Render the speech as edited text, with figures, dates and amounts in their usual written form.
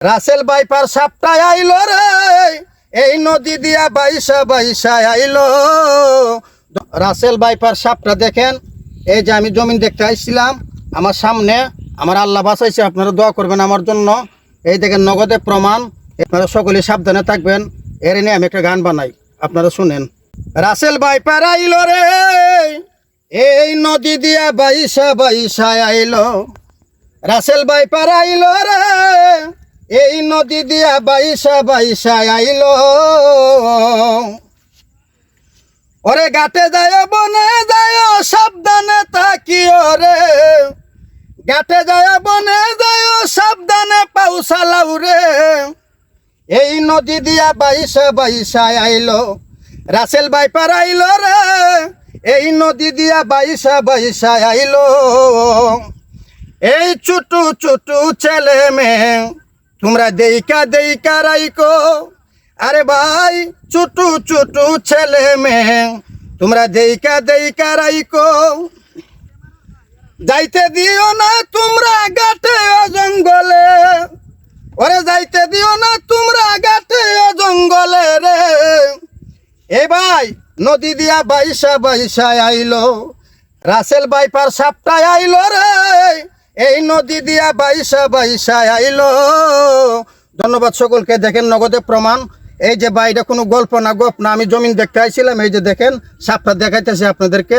রাসেল বাইপার সাপটা আইলো রে, এই নদী দিয়া বাইসা বাইসা আইলো। রাসেল বাইপার সাপটা দেখেন, এই যে আমি জমিন দেখতে আইছিলাম, আমার সামনে আমার আল্লাহ বাঁচাইছে, আপনারা দোয়া করবেন আমার জন্য। এই দেখেন নগদে প্রমাণ, আপনারা সকলে সাবধানে থাকবেন। এর নিয়ে আমি একটা গান বানাই, আপনারা শুনেন। রাসেল বাইপার আইলো রে, এই নদী দিয়া বাইসা বাইসা আইলো। রাসেল বাইপার আইলো রে, এই নদী দিয়া বাইসা বাইসা আইলো। ওরে গাটে যায় বনে যায় সাবধানে তাকিও রে, গাটে যায় বনে যায় সাবধানে পাউসালাও রে। এই নদী দিয়া বাইসা বাইসা আইলো। রাসেল বাইপার আইলো রে, এই নদী দিয়া বাইসা বাইসা আইলো। এই ছোটু ছোটু ছেলে মেয়ে তোমরা দেইকা দেইকা রাইকো। আরে ভাই ছোটু ছোটু ছেলে মেয়ে তোমরা দেইকা দেইকা রাইকো। যাইতে দিও না তোমরা ঘাটে ও জঙ্গলে, ওরে যাইতে দিও না তোমরা ঘাটে ও জঙ্গলে রে। এ ভাই নদী দিয়া বাইসা বাইসা আইলো। রাসেল বাইপার সাপটা আইলো রে, এই নদী দিয়া বাইসা বাইসা আইলো। ধন্যবাদ সকলকে। দেখেন নগদে প্রমাণ। এই যে ভাই, এটা কোনো গল্প না গপ না, আমি জমিন দেখতে আইছিলাম। এই যে দেখেন সাপটা দেখাইতেছে আপনাদেরকে।